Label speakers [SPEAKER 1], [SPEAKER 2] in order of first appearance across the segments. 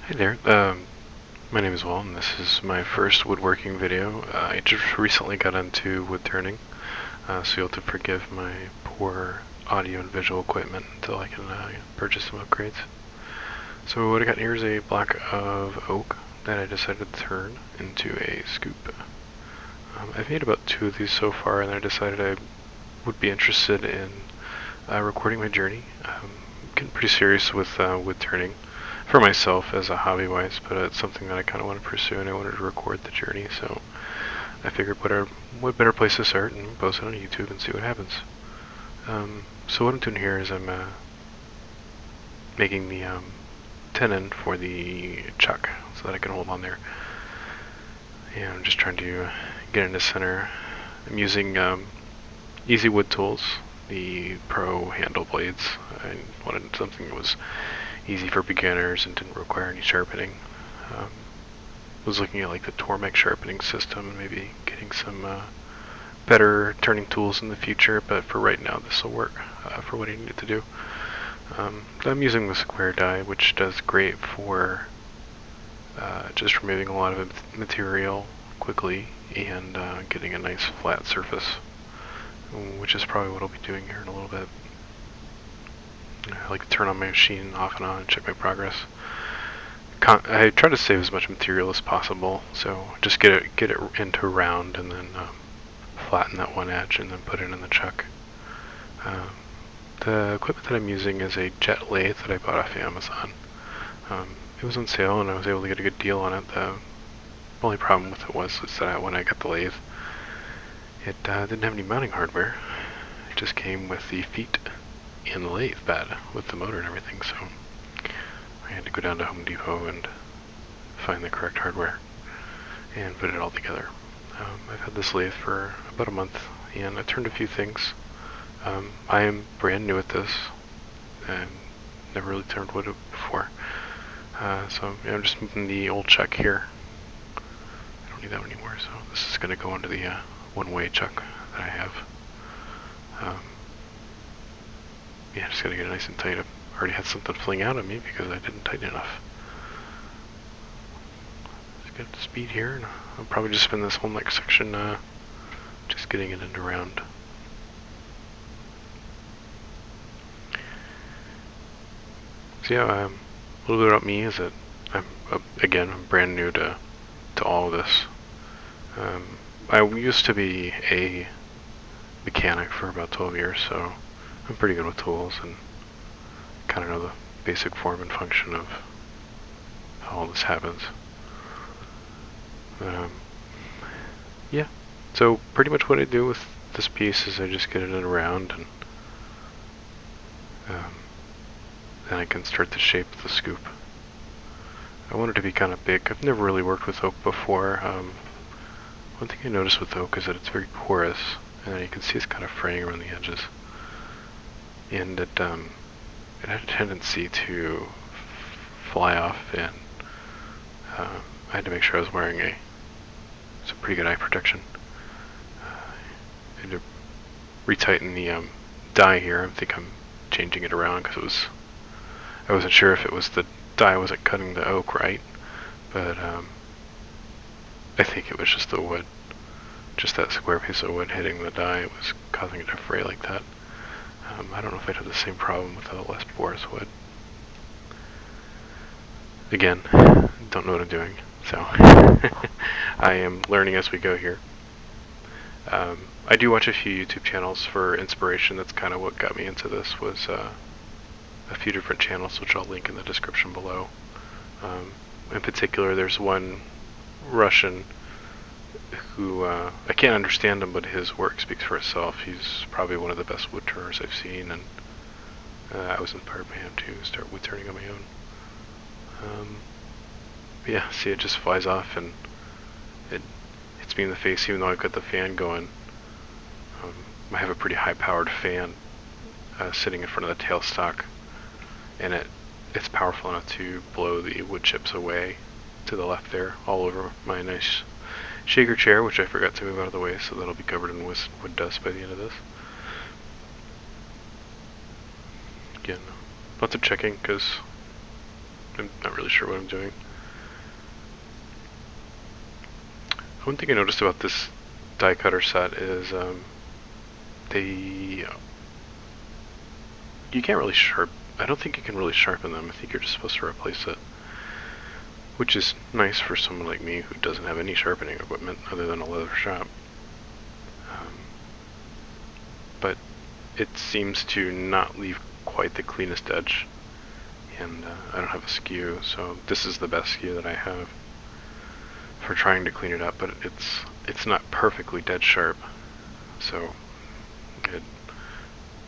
[SPEAKER 1] Hi there, my name is Will, and this is my first woodworking video. I just recently got into woodturning, so you'll have to forgive my poor audio and visual equipment until I can purchase some upgrades. So what I got here is a block of oak that I decided to turn into a scoop. I've made about 2 of these so far, and I decided I would be interested in recording my journey. I'm getting pretty serious with woodturning for myself as a hobby-wise, but it's something that I kind of want to pursue, and I wanted to record the journey, so I figured what better place to start and post it on YouTube and see what happens. So what I'm doing here is I'm making the tenon for the chuck so that I can hold on there. And I'm just trying to get into center. I'm using easy wood tools, the pro handle blades. I wanted something that was easy for beginners and didn't require any sharpening. Was looking at like the Tormek sharpening system and maybe getting some better turning tools in the future, but for right now this will work for what I need to do. I'm using the square die, which does great for just removing a lot of material quickly and getting a nice flat surface, which is probably what I'll be doing here in a little bit. I like to turn on my machine off and on and check my progress. I try to save as much material as possible, so just get it into round and then flatten that one edge and then put it in the chuck. The equipment that I'm using is a jet lathe that I bought off Amazon. It was on sale and I was able to get a good deal on it. The only problem with it was that when I got the lathe, it didn't have any mounting hardware. It just came with the feet and the lathe bed with the motor and everything, so I had to go down to Home Depot and find the correct hardware and put it all together. I've had this lathe for about a month and I turned a few things. I am brand new at this and never really turned wood before, so I'm just moving the old chuck here. I don't need that one anymore, so this is going to go into the one-way chuck that I have. Yeah, just gotta get it nice and tight. I already had something fling out of me because I didn't tighten enough. Just get the speed here, and I'll probably just spend this whole next section just getting it into round. So yeah, a little bit about me is that I'm brand new to all of this. I used to be a mechanic for about 12 years, so I'm pretty good with tools and kind of know the basic form and function of how all this happens. Yeah, so pretty much what I do with this piece is I just get it in around and then I can start to shape the scoop. I want it to be kind of big. I've never really worked with oak before. One thing I noticed with oak is that it's very porous, and then you can see it's kind of fraying around the edges. And it had a tendency to fly off, and I had to make sure I was wearing some pretty good eye protection. I had to retighten the die here. I think I'm changing it around because I wasn't sure if it was the die wasn't cutting the oak right, but I think it was just the wood, just that square piece of wood hitting the die. It was causing it to fray like that. I don't know if I'd have the same problem with a less porous wood. Again, don't know what I'm doing, so I am learning as we go here. I do watch a few YouTube channels for inspiration. That's kind of what got me into this, was a few different channels, which I'll link in the description below. In particular, there's one Russian who, I can't understand him, but his work speaks for itself. He's probably one of the best wood turners I've seen, and I was inspired by him to start wood turning on my own. But yeah, see, it just flies off and it hits me in the face even though I've got the fan going. I have a pretty high-powered fan sitting in front of the tailstock, and it's powerful enough to blow the wood chips away to the left there, all over my nice shaker chair, which I forgot to move out of the way, so that'll be covered in wood dust by the end of this. Again, lots of checking, because I'm not really sure what I'm doing. One thing I noticed about this die cutter set is you can't really I don't think you can really sharpen them. I think you're just supposed to replace it, which is nice for someone like me who doesn't have any sharpening equipment other than a leather shop. But it seems to not leave quite the cleanest edge, and I don't have a skew, so this is the best skew that I have for trying to clean it up, but it's not perfectly dead sharp, so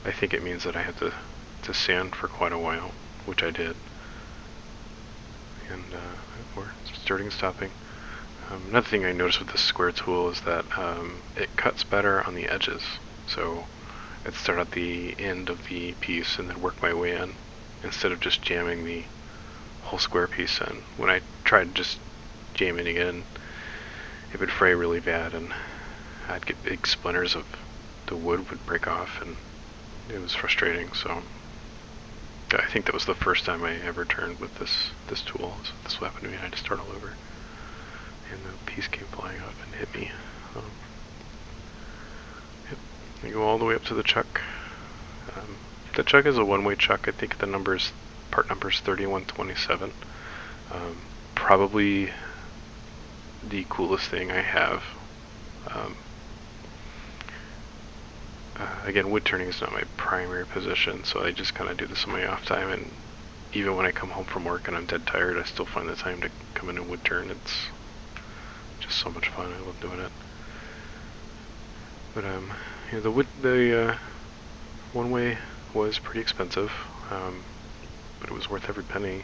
[SPEAKER 1] I think it means that I had to sand for quite a while, which I did. And we're starting and stopping. Another thing I noticed with this square tool is that it cuts better on the edges, so I'd start at the end of the piece and then work my way in, instead of just jamming the whole square piece in. When I tried just jamming it in, it would fray really bad, and I'd get big splinters of the wood would break off, and it was frustrating. So I think that was the first time I ever turned with this tool. So this happened to me, and I had to start all over, and the piece came flying up and hit me. Yep. I go all the way up to the chuck. The chuck is a one-way chuck. I think the part number is 3127. Probably the coolest thing I have. Again, wood turning is not my primary position, so I just kind of do this on my off time, and even when I come home from work and I'm dead tired, I still find the time to come in and wood turn. It's just so much fun. I love doing it. But yeah, the one way was pretty expensive, but it was worth every penny.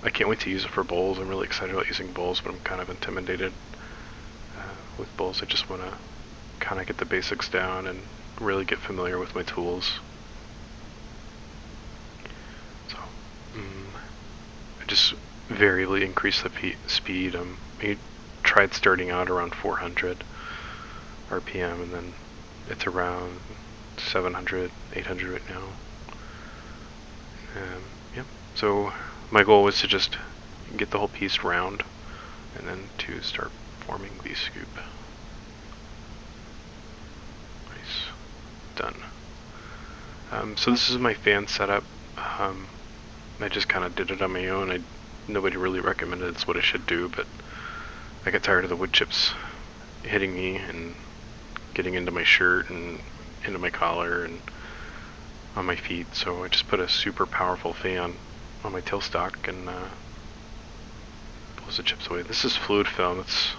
[SPEAKER 1] I can't wait to use it for bowls. I'm really excited about using bowls, but I'm kind of intimidated with bowls. I just want to kind of get the basics down and really get familiar with my tools. So I just variably increase the speed. I tried starting out around 400 RPM, and then it's around 700, 800 right now. Yep. So my goal was to just get the whole piece round, and then to start forming the scoop. Nice. Done. So this is my fan setup. I just kind of did it on my own. Nobody really recommended it's what I should do, but I got tired of the wood chips hitting me and getting into my shirt and into my collar and on my feet, so I just put a super powerful fan on my tailstock and pulls the chips away. This is fluid film. It's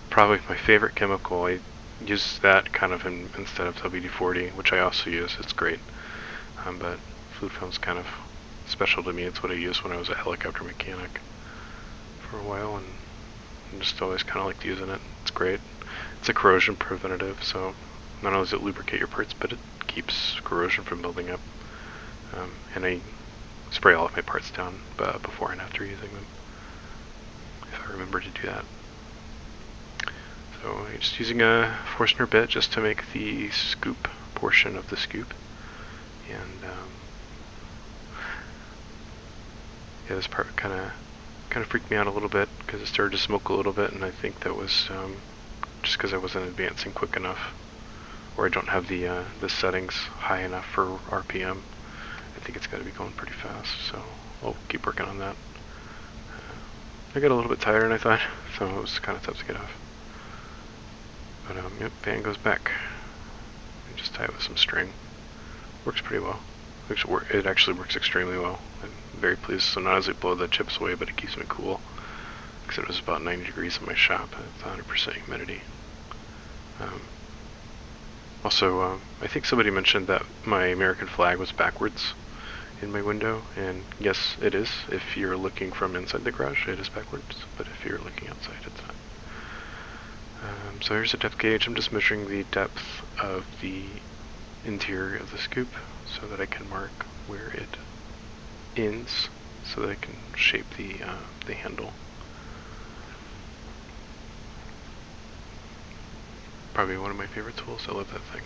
[SPEAKER 1] probably my favorite chemical. I use that kind of instead of WD-40, which I also use. It's great, but fluid film's kind of special to me. It's what I used when I was a helicopter mechanic for a while, and I just always kind of liked using it. It's great. It's a corrosion preventative, so not only does it lubricate your parts, but it keeps corrosion from building up. And I spray all of my parts down before and after using them, if I remember to do that. So I'm just using a Forstner bit just to make the scoop portion of the scoop. And yeah, this part kind of freaked me out a little bit because it started to smoke a little bit, and I think that was just because I wasn't advancing quick enough, or I don't have the settings high enough for RPM. I think it's got to be going pretty fast, so I'll keep working on that. I got a little bit tired than I thought, so it was kind of tough to get off. But yep, fan goes back. And just tie it with some string. Works pretty well. It actually works extremely well. I'm very pleased. So not as I blow the chips away, but it keeps me cool. Because it was about 90 degrees in my shop. It's 100% humidity. Also, I think somebody mentioned that my American flag was backwards in my window, and yes, it is. If you're looking from inside the garage, it is backwards, but if you're looking outside, it's not. So here's a depth gauge. I'm just measuring the depth of the interior of the scoop so that I can mark where it ends, so that I can shape the handle. Probably one of my favorite tools. I love that thing.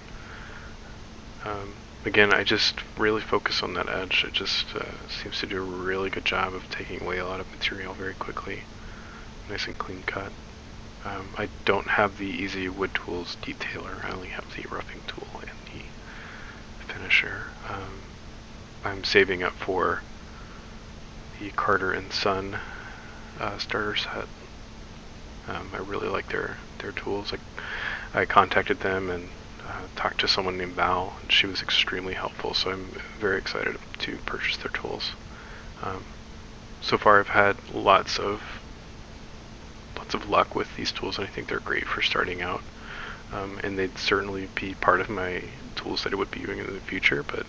[SPEAKER 1] Again, I just really focus on that edge. It just seems to do a really good job of taking away a lot of material very quickly. Nice and clean cut. I don't have the Easy Wood Tools detailer. I only have the roughing tool and the finisher. I'm saving up for the Carter and Son starter set. I really like their tools. I contacted them and talked to someone named Val, and she was extremely helpful, so I'm very excited to purchase their tools. So far I've had lots of luck with these tools, and I think they're great for starting out. And they'd certainly be part of my tools that I would be using in the future, but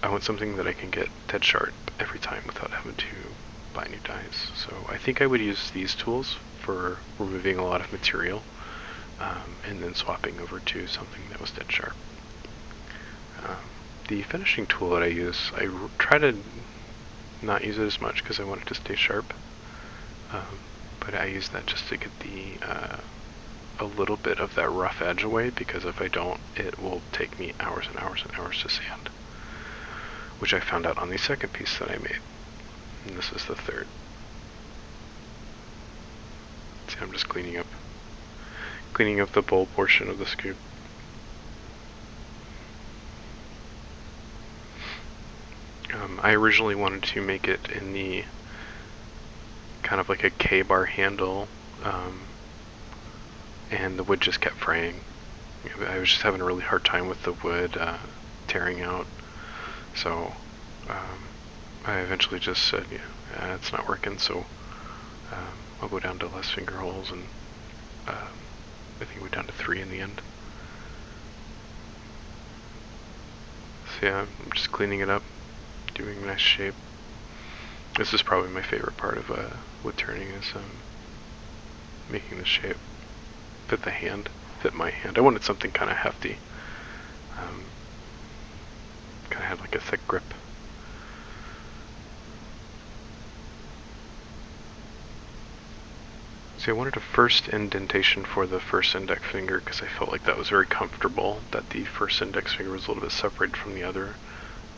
[SPEAKER 1] I want something that I can get dead sharp every time without having to buy new dies. So I think I would use these tools for removing a lot of material, and then swapping over to something that was dead sharp. The finishing tool that I use, I try to not use it as much because I want it to stay sharp, but I use that just to get a little bit of that rough edge away, because if I don't, it will take me hours and hours and hours to sand, which I found out on the second piece that I made, and this is the third. See, I'm just cleaning up the bowl portion of the scoop. I originally wanted to make it in the kind of like a K-bar handle, and the wood just kept fraying. I was just having a really hard time with the wood tearing out, so I eventually just said, yeah, it's not working, so I'll go down to less finger holes, and I think we went down to 3 in the end. So yeah, I'm just cleaning it up, doing a nice shape. This is probably my favorite part of wood turning, is making the shape fit my hand. I wanted something kind of hefty. Kind of had like a thick grip. See, I wanted a first indentation for the first index finger because I felt like that was very comfortable, that the first index finger was a little bit separated from the other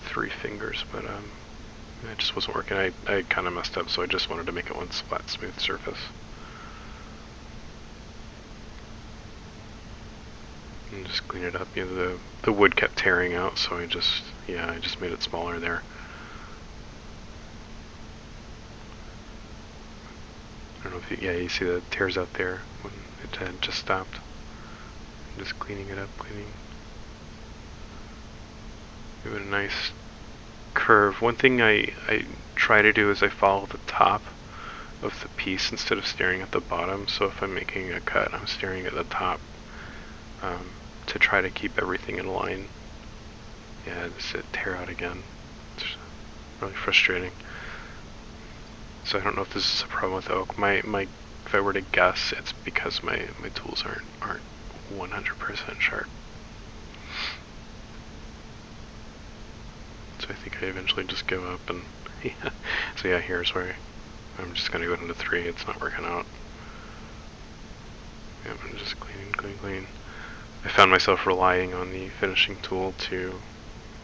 [SPEAKER 1] 3 fingers, but it just wasn't working. I kind of messed up, so I just wanted to make it one flat, smooth surface. And just clean it up. The wood kept tearing out, so I just made it smaller there. I don't know if you see the tears out there when it had just stopped. I'm just cleaning it up, Give it a nice curve. One thing I try to do is I follow the top of the piece instead of staring at the bottom. So if I'm making a cut, I'm staring at the top, to try to keep everything in line. Yeah, just tear out again. It's really frustrating. So I don't know if this is a problem with oak. If I were to guess, it's because my tools aren't 100% sharp. So I think I eventually just give up, and yeah. So yeah, here's where I'm just gonna go down to 3. It's not working out. Yeah, I'm just clean. I found myself relying on the finishing tool to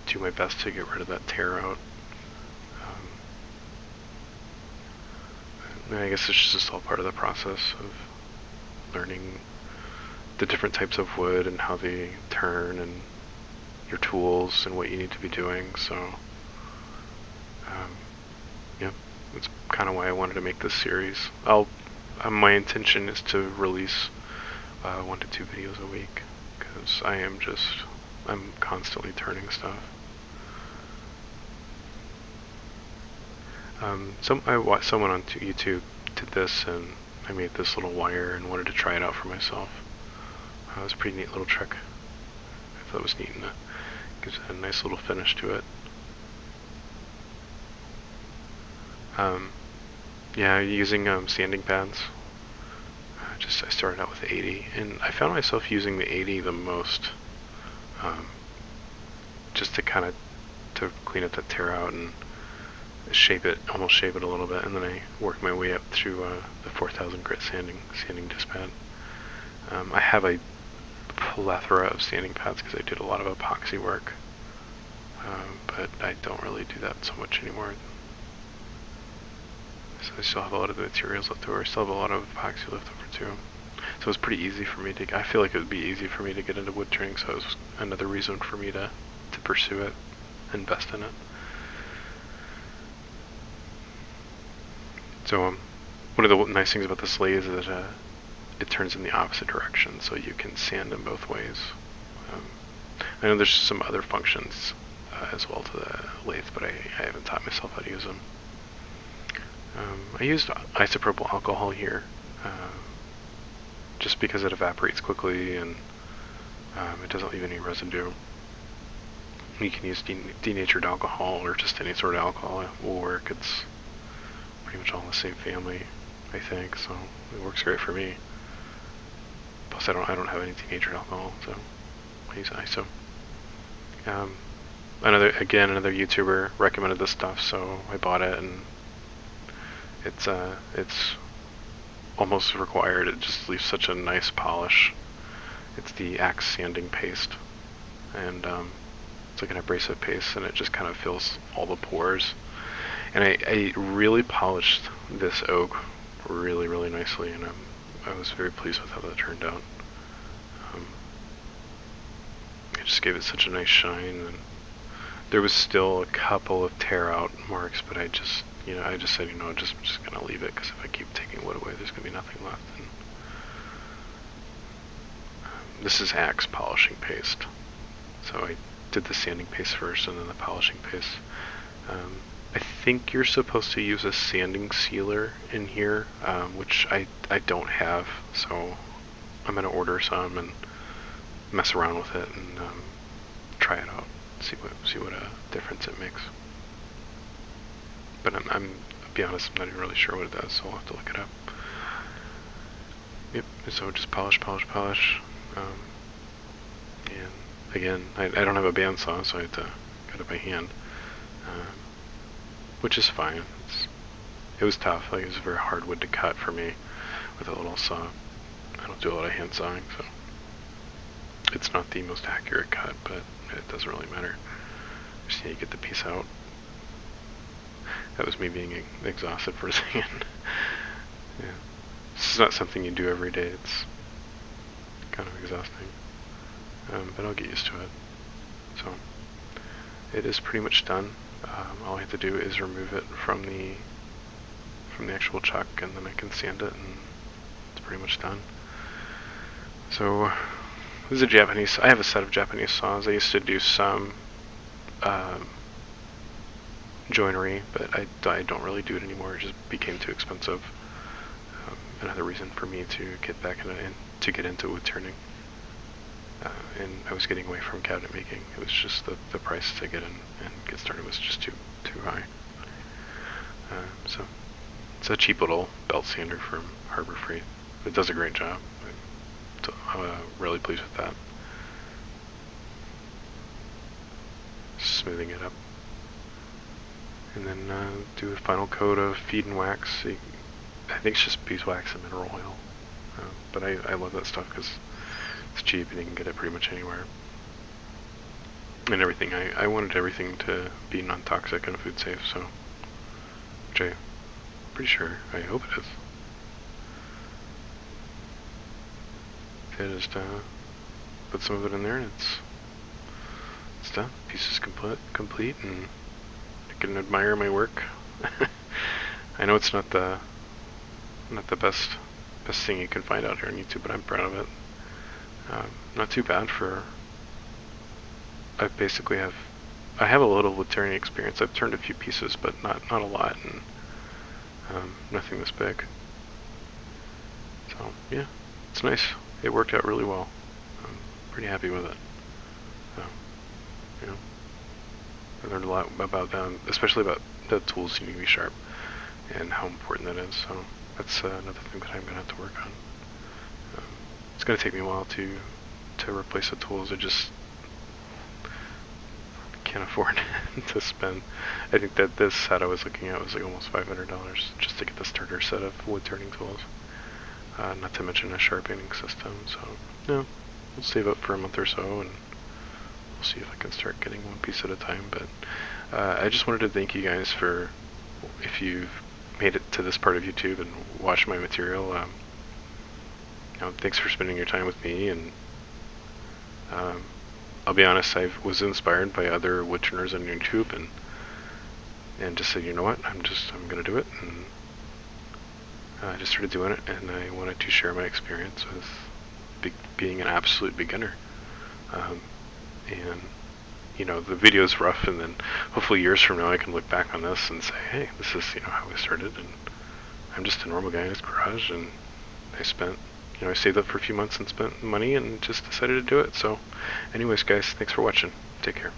[SPEAKER 1] do my best to get rid of that tear out. I guess it's just all part of the process of learning the different types of wood and how they turn, and your tools and what you need to be doing. So yeah, that's kind of why I wanted to make this series. My intention is to release 1 to 2 videos a week, because I'm constantly turning stuff. I watched someone on YouTube did this, and I made this little wire and wanted to try it out for myself. It was a pretty neat little trick. I thought it was neat, and it gives a nice little finish to it. Yeah, using sanding pads. I started out with 80, and I found myself using the 80 the most, just to kind of clean up that tear out and almost shape it a little bit, and then I work my way up through the 4000 grit sanding disc pad. I have a plethora of sanding pads because I did a lot of epoxy work, but I don't really do that so much anymore. So I still have a lot of the materials left over. I still have a lot of epoxy left over too. So it was pretty easy for me to, I feel like it would be easy for me to get into wood turning, so it was another reason for me to pursue it, invest in it. So one of the nice things about this lathe is that it turns in the opposite direction, so you can sand in both ways. I know there's some other functions as well to the lathe, but I haven't taught myself how to use them. I used isopropyl alcohol here, just because it evaporates quickly and it doesn't leave any residue. You can use denatured alcohol or just any sort of alcohol. It will work. It's pretty much all in the same family, I think, so it works great for me. Plus, I don't have any denatured alcohol, so I use ISO. Another YouTuber recommended this stuff, so I bought it, and it's almost required. It just leaves such a nice polish. It's the Axe sanding paste, and it's like an abrasive paste, and it just kind of fills all the pores. And I really polished this oak really nicely, and I was very pleased with how that turned out. I just gave it such a nice shine, and there was still a couple of tear out marks, but I just said, I'm just gonna leave it, because if I keep taking wood away, there's gonna be nothing left. And this is Axe polishing paste, so I did the sanding paste first, and then the polishing paste. I think you're supposed to use a sanding sealer in here, which I don't have, so I'm gonna order some and mess around with it and try it out, see what difference it makes. But I'll be honest, I'm not even really sure what it does, so I'll have to look it up. Yep, so just polish. And again, I don't have a bandsaw, so I had to cut it by hand, which is fine. It was tough. Like, it was very hard wood to cut for me with a little saw. I don't do a lot of hand sawing, so it's not the most accurate cut, but it doesn't really matter. Just need to get the piece out. That was me being exhausted for a second. Yeah. This is not something you do every day. It's kind of exhausting. But I'll get used to it. So it is pretty much done. All I have to do is remove it from the actual chuck, and then I can sand it, and it's pretty much done. So this is a Japanese. I have a set of Japanese saws. I used to do some joinery, but I don't really do it anymore. It just became too expensive. Another reason for me to get back into wood turning. And I was getting away from cabinet making. It was just the price to get in and get started was just too high. So it's a cheap little belt sander from Harbor Freight. It does a great job. I'm really pleased with that. Smoothing it up. And then do a final coat of feed and wax. I think it's just beeswax and mineral oil. But I love that stuff because it's cheap and you can get it pretty much anywhere. And everything, I wanted everything to be non-toxic and food safe, so, which I'm pretty sure, I hope it is. Okay, just put some of it in there, and it's done. Piece is complete, and I can admire my work. I know it's not the best thing you can find out here on YouTube, but I'm proud of it. Not too bad for. I have a little wood turning experience. I've turned a few pieces, but not a lot, and nothing this big. So yeah, it's nice. It worked out really well. I'm pretty happy with it. So, I learned a lot about especially about the tools needing to be sharp and how important that is. So that's another thing that I'm gonna have to work on. It's gonna take me a while to replace the tools. I just can't afford to spend. I think that this set I was looking at was like almost $500 just to get the starter set of wood turning tools. Not to mention a sharpening system. So no, we'll save up for a month or so, and we'll see if I can start getting one piece at a time. But I just wanted to thank you guys for, if you've made it to this part of YouTube and watched my material, thanks for spending your time with me. And I'll be honest, I was inspired by other woodturners on YouTube, and just said, you know what, I'm gonna do it, and I just started doing it, and I wanted to share my experience with being an absolute beginner. And the video's rough, and then hopefully years from now I can look back on this and say, hey, this is how I started, and I'm just a normal guy in his garage, and I saved up for a few months and spent money and just decided to do it. So anyways, guys, thanks for watching. Take care.